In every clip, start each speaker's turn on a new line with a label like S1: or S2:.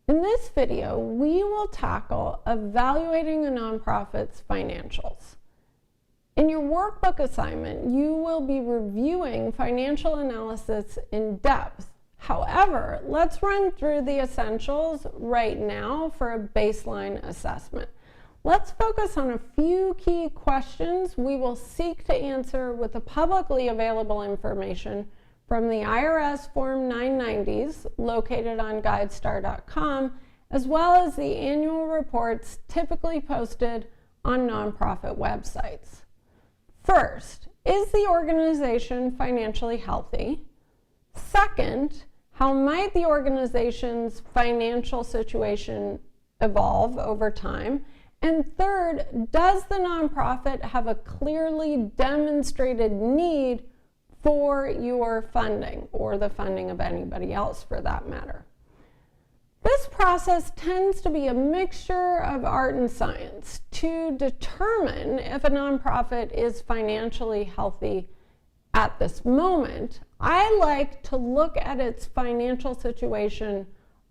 S1: In this video, we will tackle evaluating a nonprofit's financials. In your workbook assignment, you will be reviewing financial analysis in depth. However, let's run through the essentials right now for a baseline assessment. Let's focus on a few key questions we will seek to answer with the publicly available information from the IRS Form 990s located on guidestar.com, as well as the annual reports typically posted on nonprofit websites. First, is the organization financially healthy? Second, how might the organization's financial situation evolve over time? And third, does the nonprofit have a clearly demonstrated need for your funding, or the funding of anybody else for that matter? This process tends to be a mixture of art and science to determine if a nonprofit is financially healthy at this moment. I like to look at its financial situation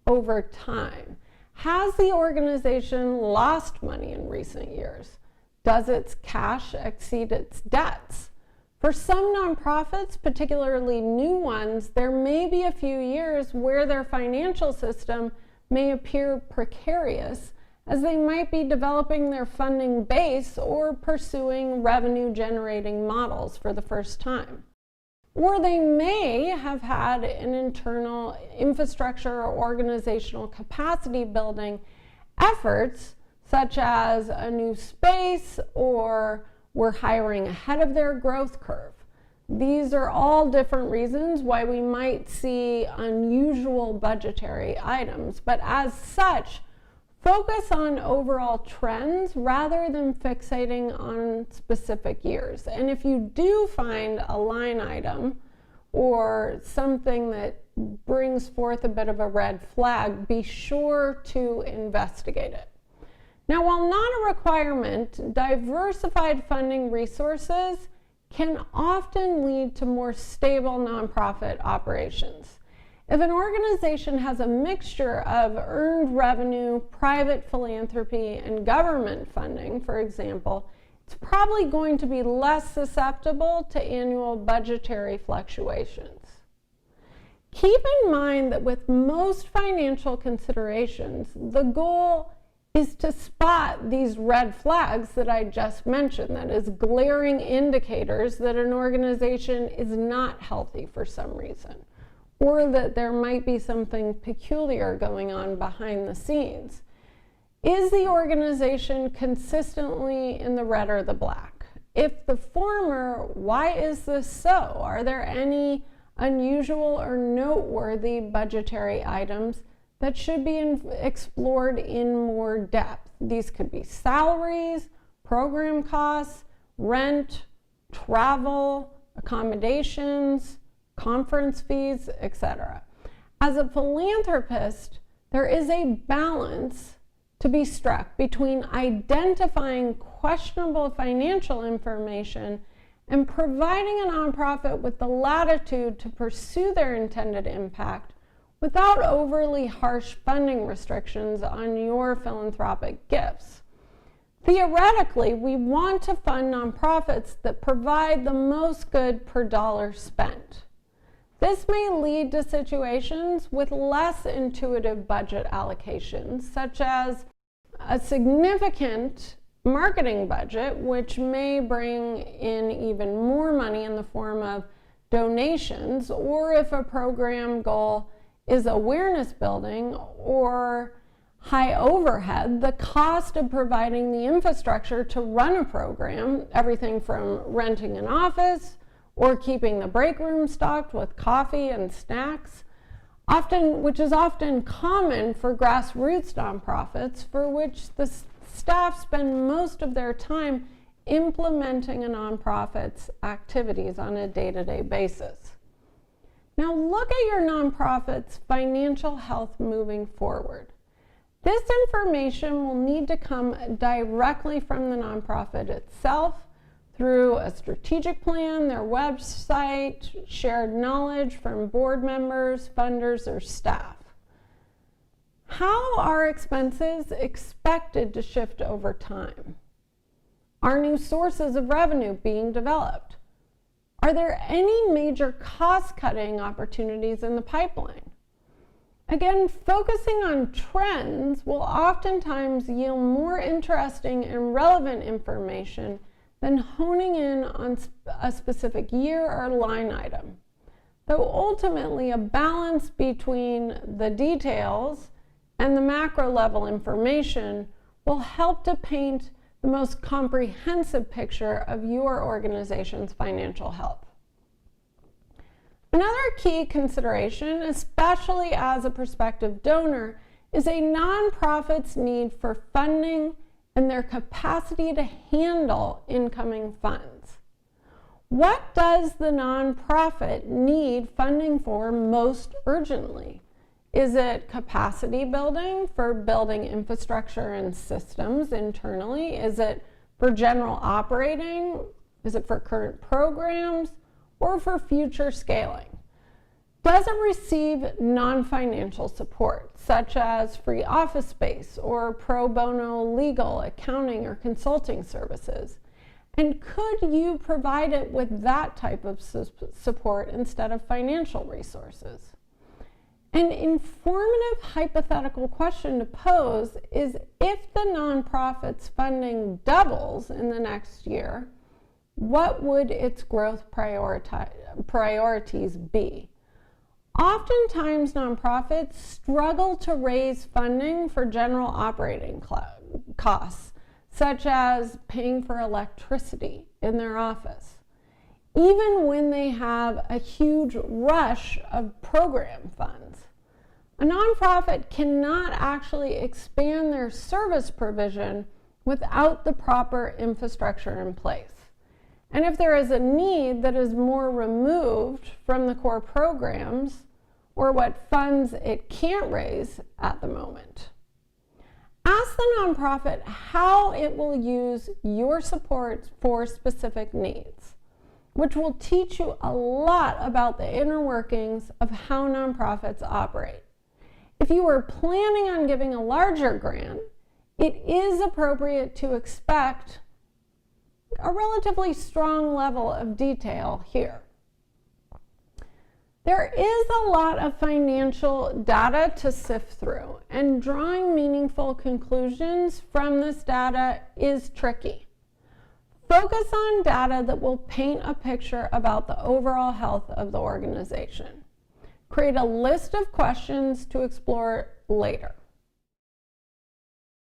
S1: over time. Has the organization lost money in recent years? Does its cash exceed its debts? For some nonprofits, particularly new ones, there may be a few years where their financial system may appear precarious, as they might be developing their funding base or pursuing revenue-generating models for the first time. Or they may have had an internal infrastructure or organizational capacity building efforts, such as a new space, or we're hiring ahead of their growth curve. These are all different reasons why we might see unusual budgetary items, but as such, focus on overall trends rather than fixating on specific years. And if you do find a line item or something that brings forth a bit of a red flag, be sure to investigate it. Now, while not a requirement, diversified funding resources can often lead to more stable nonprofit operations. If an organization has a mixture of earned revenue, private philanthropy, and government funding, for example, it's probably going to be less susceptible to annual budgetary fluctuations. Keep in mind that with most financial considerations, the goal is to spot these red flags that I just mentioned, that is, glaring indicators that an organization is not healthy for some reason, or that there might be something peculiar going on behind the scenes. Is the organization consistently in the red or the black? If the former, why is this so? Are there any unusual or noteworthy budgetary items that should be explored in more depth? These could be salaries, program costs, rent, travel, accommodations, conference fees, etc. As a philanthropist, there is a balance to be struck between identifying questionable financial information and providing a nonprofit with the latitude to pursue their intended impact without overly harsh funding restrictions on your philanthropic gifts. Theoretically, we want to fund nonprofits that provide the most good per dollar spent. This may lead to situations with less intuitive budget allocations, such as a significant marketing budget, which may bring in even more money in the form of donations, or if a program goal is awareness building or high overhead, the cost of providing the infrastructure to run a program, everything from renting an office or keeping the break room stocked with coffee and snacks, which is often common for grassroots nonprofits, for which the staff spend most of their time implementing a nonprofit's activities on a day-to-day basis. Now look at your nonprofit's financial health moving forward. This information will need to come directly from the nonprofit itself through a strategic plan, their website, shared knowledge from board members, funders, or staff. How are expenses expected to shift over time? Are new sources of revenue being developed? Are there any major cost-cutting opportunities in the pipeline? Again, focusing on trends will oftentimes yield more interesting and relevant information than honing in on a specific year or line item. Though ultimately a balance between the details and the macro level information will help to paint the most comprehensive picture of your organization's financial health. Another key consideration, especially as a prospective donor, is a nonprofit's need for funding and their capacity to handle incoming funds. What does the nonprofit need funding for most urgently? Is it capacity building for building infrastructure and systems internally? Is it for general operating? Is it for current programs or for future scaling? Does it receive non-financial support, such as free office space or pro bono legal, accounting, or consulting services? And could you provide it with that type of support instead of financial resources? An informative hypothetical question to pose is, if the nonprofit's funding doubles in the next year, what would its growth priorities be? Oftentimes, nonprofits struggle to raise funding for general operating costs, such as paying for electricity in their office, even when they have a huge rush of program funds. A nonprofit cannot actually expand their service provision without the proper infrastructure in place. And if there is a need that is more removed from the core programs or what funds it can't raise at the moment, ask the nonprofit how it will use your support for specific needs, which will teach you a lot about the inner workings of how nonprofits operate. If you are planning on giving a larger grant, it is appropriate to expect a relatively strong level of detail here. There is a lot of financial data to sift through, and drawing meaningful conclusions from this data is tricky. Focus on data that will paint a picture about the overall health of the organization. Create a list of questions to explore later.